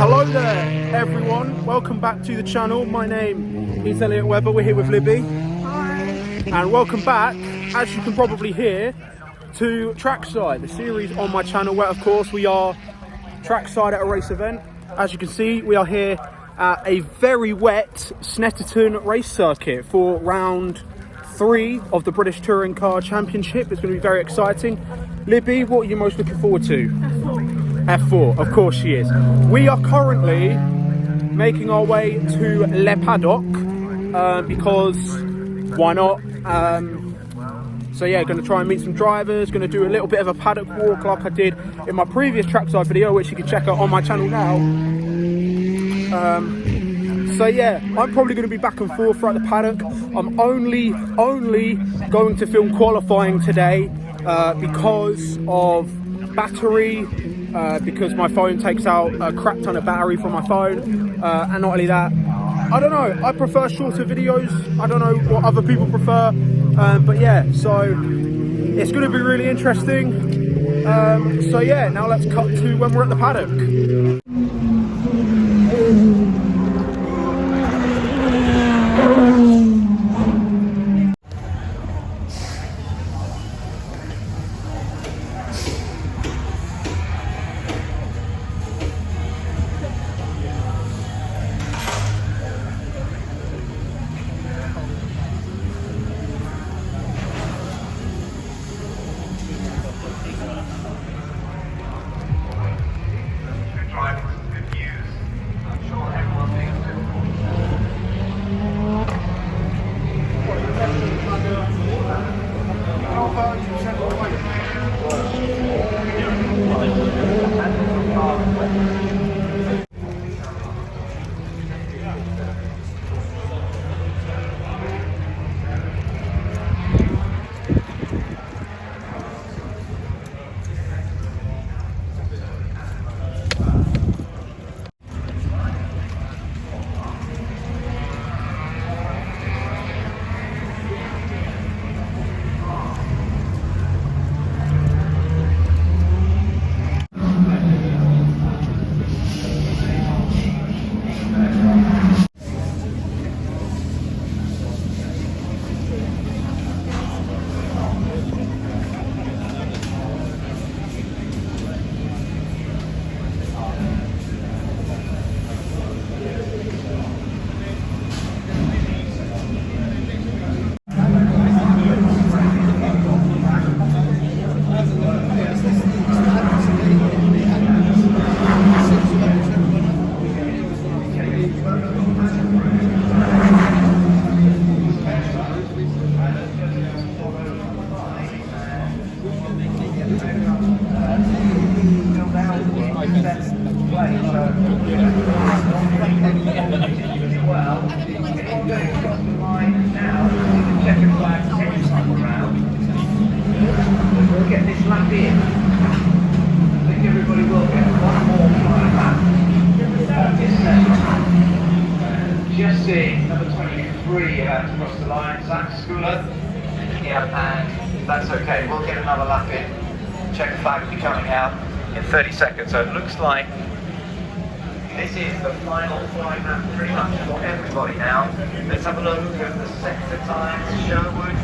Hello there everyone, welcome back to the channel. My name is Elliot Webber, we're here with Libby. Hi. And welcome back, as you can probably hear, to Trackside, the series on my channel where of course we are trackside at a race event. As you can see, we are here at a very wet SNETTERTON race circuit for round 3 of the British Touring Car Championship. It's going to be very exciting. Libby, what are you most looking forward to? F4, of course she is. We are currently making our way to Le Paddock because why not? So yeah, going to try and meet some drivers, going to do a little bit of a paddock walk like I did in my previous trackside video, which you can check out on my channel now. So yeah, I'm probably going to be back and forth throughout the paddock. I'm only going to film qualifying today because of battery, because my phone takes out a crap ton of battery from my phone, and not only that, I don't know, I prefer shorter videos. I don't know what other people prefer, but yeah, so it's going to be really interesting. So yeah, now let's cut to when we're at the paddock. We'll get this lap in. I think everybody will get one more flying lap. Just seeing number 23 about to cross the line, Zach Schooler. Yeah, and that's okay. We'll get another lap in. Check flag will be coming out in 30 seconds. So it looks like this is the final flying lap pretty much for everybody now. Let's have a look at the sector times. Sherwood.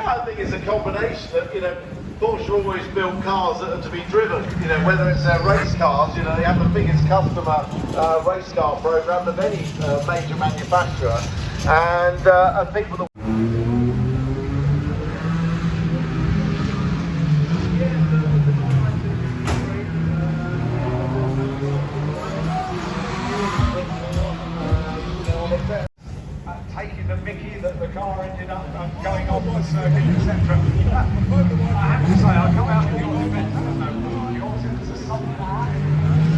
I think it's a combination of, Porsche always build cars that are to be driven, whether it's their race cars, they have the biggest customer race car program of any major manufacturer, and people that taking the mickey that the car ended up going on the circuit, etc. I have to say, I come out of the event, I don't know, yours is a something.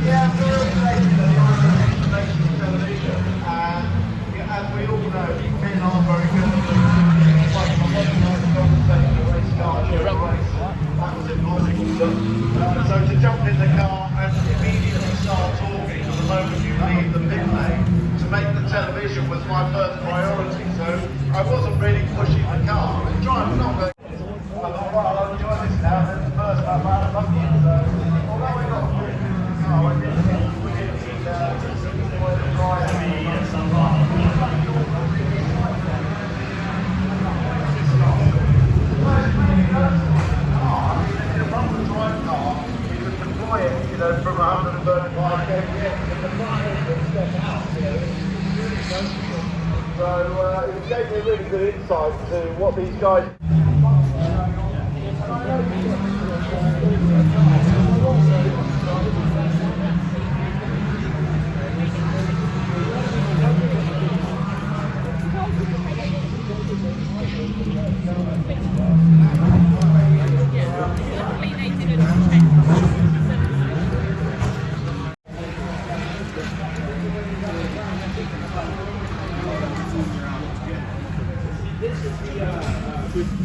Yeah, very late in the television, and as we all know, men are very good at the race car during a race. That was impossible. So to jump in the car and immediately start talking at the moment you leave the pit lane, to make the television was my first priority, so I wasn't really pushing the car. I was driving, not very. I thought, well, I'll enjoy this now, and then the first lap I had a lucky, so although we got through the car, I didn't enjoy the drive. From 135 kpm, the fire step out, so it gave me a really good insight to what these guys. This is the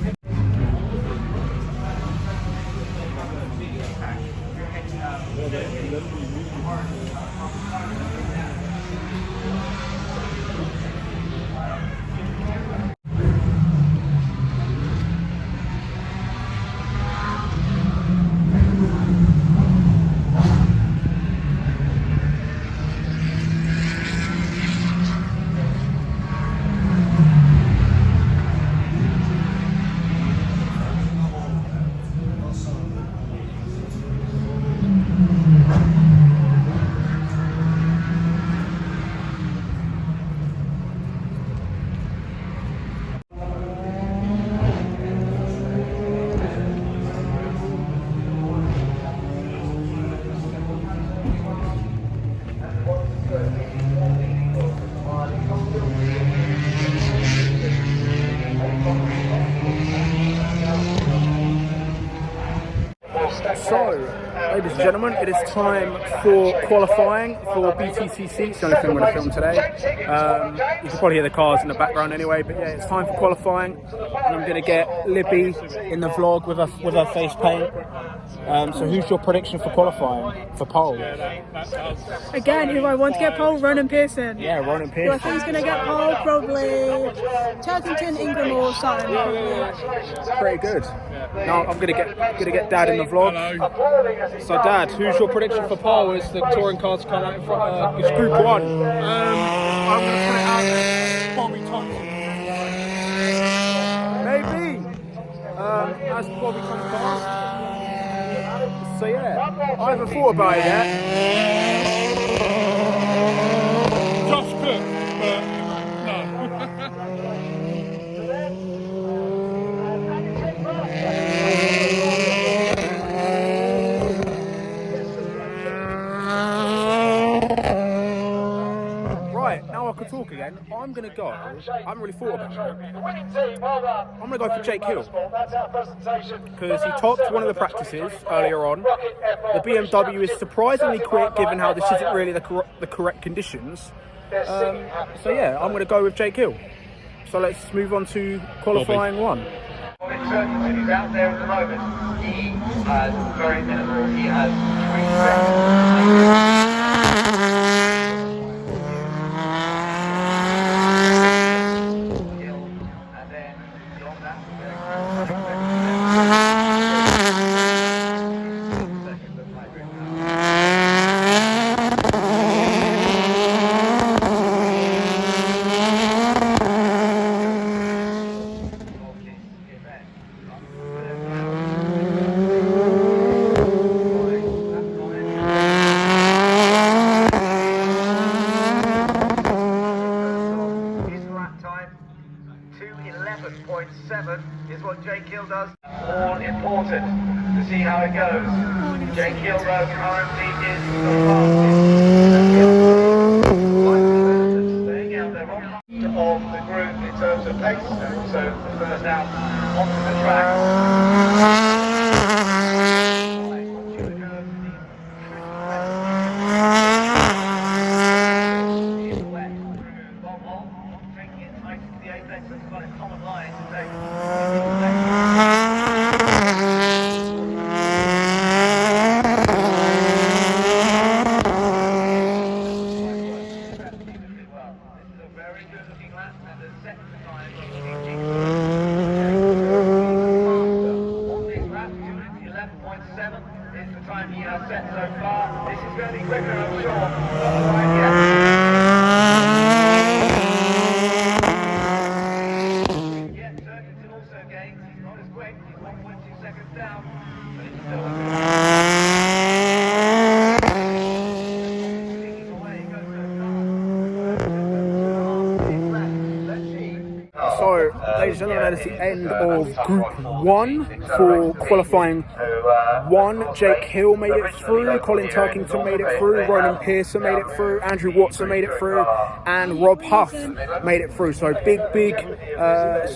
So, ladies and gentlemen, it is time for qualifying for BTCC. It's the only thing I'm going to film today. You can probably hear the cars in the background anyway, but yeah, it's time for qualifying. And I'm going to get Libby in the vlog with her face paint. So who's your prediction for qualifying, for pole? Again, who I want to get pole? Ronan Pearson. Yeah, Ronan Who I Pearson. think is going to get pole? Probably Turkington, Ingram or Sutton. Pretty good. Now I'm gonna get Dad in the vlog. So Dad, who's your prediction for pole as the touring cars come out in front? It's Group 1. I'm going to put it out there. Bobby Thompson. Maybe. As Bobby comes past. So yeah, I haven't thought about it yet. Josh Cook, but Right, now I can talk again. I'm gonna go. I haven't really thought about it. I'm gonna go for Jake Hill because he topped one of the practices earlier on. The BMW is surprisingly quick given how this isn't really the correct conditions. So yeah, I'm gonna go with Jake Hill. So let's move on to qualifying one. Turkington is out there at the moment. He has very minimal. He has 3 seconds. Is what Jake Hill does. All important to see how it goes. Jake Hill though currently is the fastest. Staying out there on of the group in terms of pace. So the first out onto the track. Is the time he has set so far. This is going to be quicker, I'm sure. Yeah, Turkington also gains. He's not as quick. He's 1.2 seconds down. But it's still So, ladies and gentlemen, that is the end of Group 1 for qualifying 1. Jake Hill made it through, Colin Turkington made it through, Ronan Pearson made it through, Andrew Watson made it through, and Rob Huff made it through. So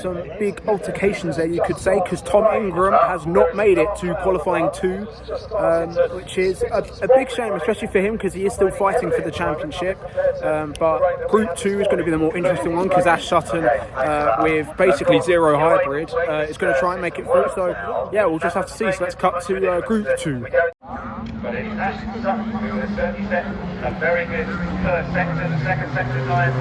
some big altercations there, you could say, because Tom Ingram has not made it to qualifying 2, which is a big shame, especially for him, because he is still fighting for the championship. But Group 2 is going to be the more interesting one, because Ash Sutton, with basically zero hybrid, is going to try and make it through. So yeah, we'll just have to see. So let's cut to Group 2. But it's Ash Sutton who has certainly set a very good first sector, the second sector time.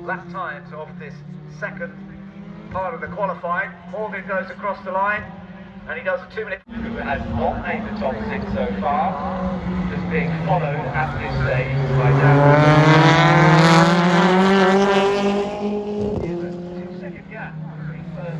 Lap times of this second part of the qualifying. Morgan goes across the line and he does a 2-minute. Who has not made the top 6 so far, is being followed at this stage by Dan. 2-second gap between first.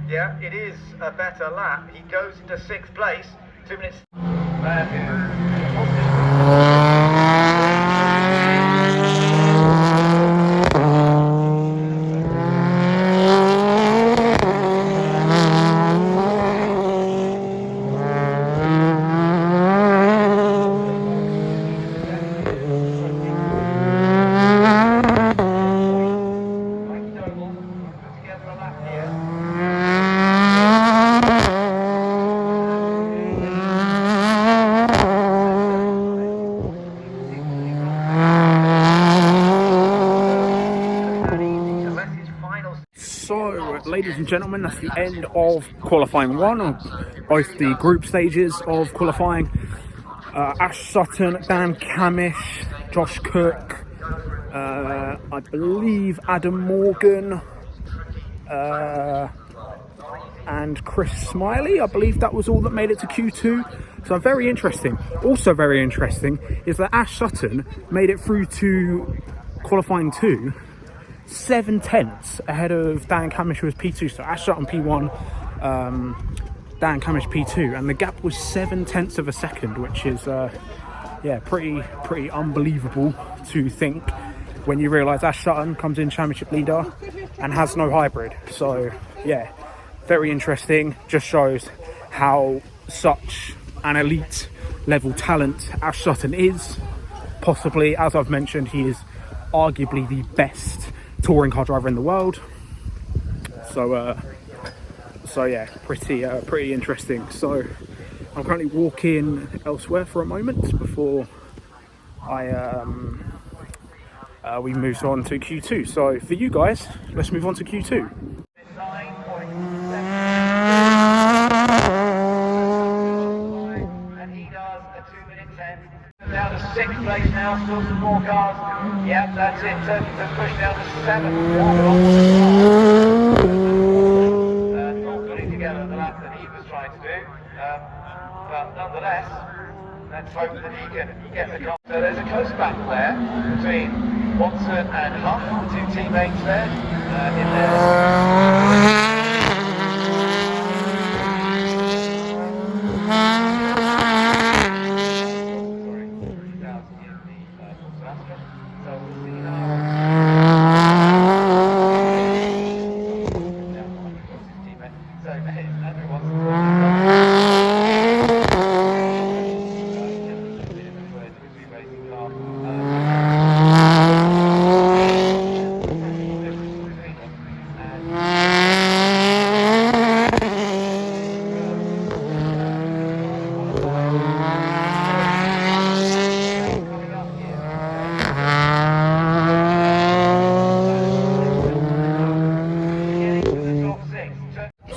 Yeah, it is a better lap. He goes into 6th place. 2 minutes. So, ladies and gentlemen, that's the end of qualifying one, on both the group stages of qualifying. Ash Sutton, Dan Camish, Josh Cook, I believe Adam Morgan, and Chris Smiley. I believe that was all that made it to Q2. So very interesting. Also very interesting is that Ash Sutton made it through to qualifying 2 7/10 ahead of Dan Camish, who was P2. So Ash Sutton P1, Dan Camish P2, and the gap was 7/10 of a second, which is yeah, pretty unbelievable to think when you realise Ash Sutton comes in championship leader and has no hybrid. So yeah, very interesting. Just shows how such an elite level talent Ash Sutton is. Possibly, as I've mentioned, he is arguably the best touring car driver in the world. So yeah, pretty interesting. So I'm currently walking elsewhere for a moment before we move on to Q2. So for you guys, let's move on to Q2. And he does a 2 minute 10. Down to 6th place now, still some more cars. Yep, that's it. Turkington pushed down to 7th. All putting together the lap that he was trying to do. But nonetheless, let's hope that he can get the car. So there's a close battle there between Watson and Huff, the 2 teammates there. In there.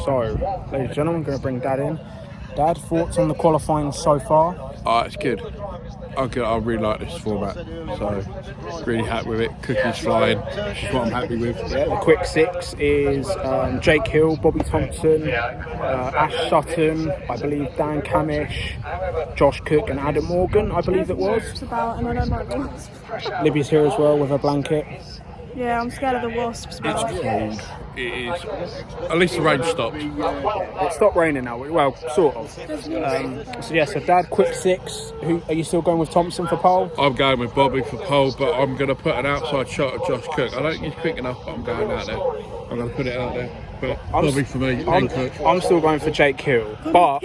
So, ladies and gentlemen, I'm going to bring Dad in. Dad, thoughts on the qualifying so far? It's good. I really like this format, so really happy with it. Cookie's flying, which is what I'm happy with. Yeah, the quick 6 is Jake Hill, Bobby Thompson, Ash Sutton, I believe Dan Camish, Josh Cook and Adam Morgan, I believe it was. It's about, and I don't like wasps. Libby's here as well with her blanket. Yeah, I'm scared of the wasps. It's cold. It is. At least the rain stopped. It stopped raining now, well, sort of. So yeah, so Dad, quick 6. Who are you still going with Thompson for pole? I'm going with Bobby for pole, but I'm going to put an outside shot of Josh Cook. I don't think he's quick enough, but I'm going out there. I'm going to put it out there. But Bobby for me, and Cook. I'm still going for Jake Hill, but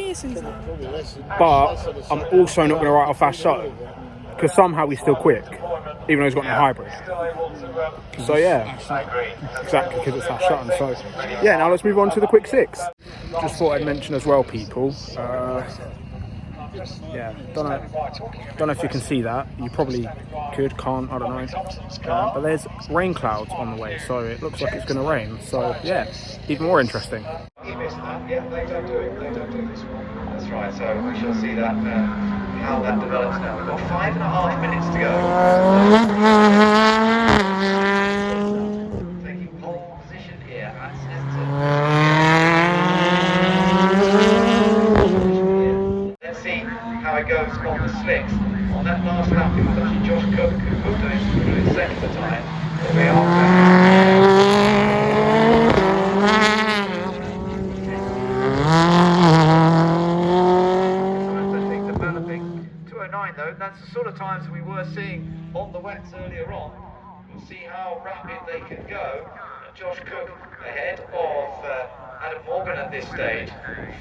I'm also not going to write off Ash Sutton, because somehow he's still quick, even though he's got no hybrid. So yeah, exactly, because it's Ash Sutton. So yeah, now let's move on to the quick 6. Just thought I'd mention as well, people. Yeah, don't know if you can see that. You probably could, can't, I don't know. But there's rain clouds on the way, so it looks like it's going to rain. So yeah, even more interesting. He missed that. Yeah, they don't do it. They don't do this one. That's right. So we shall see that how that develops now. We've got 5.5 minutes to go. Taking pole position here at Snetterton. Let's see how it goes on the slicks. On that last lap, it was actually Josh Cook who was doing second for time. Here we are. sort of times we were seeing on the wets earlier on. We'll see how rapid they can go. Josh Cook ahead of Adam Morgan at this stage.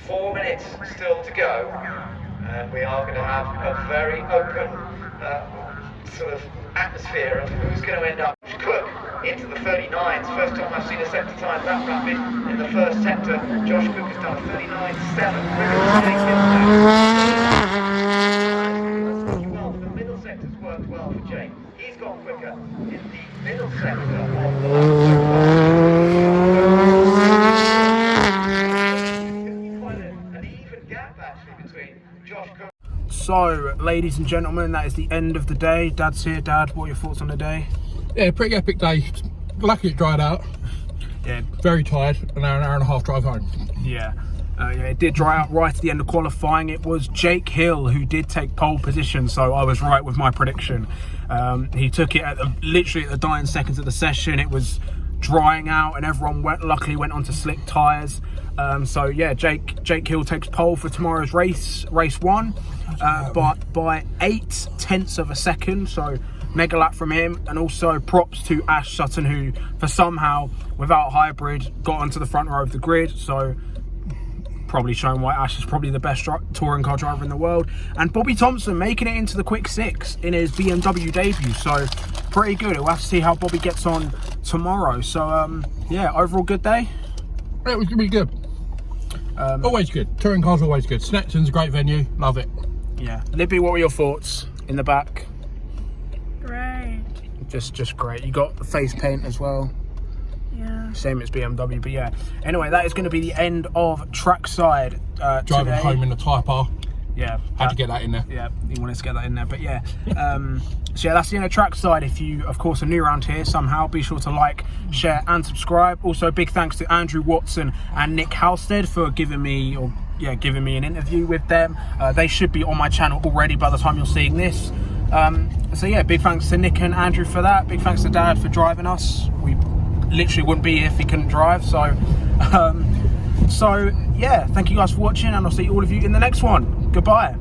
4 minutes still to go, and we are going to have a very open sort of atmosphere of who's going to end up. Cook into the 39s. First time I've seen a sector time that rapid in the first sector. Josh Cook has done 39.7. Well, the middle sector's worked well for Jake. He's gone quicker in the middle sector of the quite an even gap actually between Josh Cook. So, ladies and gentlemen, that is the end of the day. Dad's here. Dad, what are your thoughts on the day? Yeah, pretty epic day. Lucky it dried out. Yeah. Very tired. An hour and a half drive home. Yeah. Yeah, it did dry out right at the end of qualifying. It was Jake Hill who did take pole position, so I was right with my prediction. He took it at literally at the dying seconds of the session. It was drying out and everyone luckily went onto slick tyres. So yeah, Jake Hill takes pole for tomorrow's race 1, but by 0.8 of a second, so mega lap from him. And also props to Ash Sutton, who for somehow without hybrid got onto the front row of the grid, so probably showing why Ash is probably the best touring car driver in the world. And Bobby Thompson making it into the quick 6 in his BMW debut, so pretty good. We'll have to see how Bobby gets on tomorrow. So yeah, overall good day. It was really good. Always good. Touring cars always good. SNETTERTON's a great venue. Love it. Yeah. Libby, what were your thoughts in the back? Great. Just great. You got the face paint as well. Yeah. Same as BMW, but yeah. Anyway, that is going to be the end of Trackside Driving today. home in the Type R. Yeah. Had to get that in there. Yeah, you wanted to get that in there, but yeah. So yeah, that's the end of Trackside. If you, of course, are new around here somehow, be sure to like, share and subscribe. Also, big thanks to Andrew Watson and Nick Halstead for giving me an interview with them. They should be on my channel already by the time you're seeing this. So yeah, big thanks to Nick and Andrew for that. Big thanks to Dad for driving us. We literally wouldn't be here if he couldn't drive. So yeah, thank you guys for watching, and I'll see all of you in the next one. Goodbye.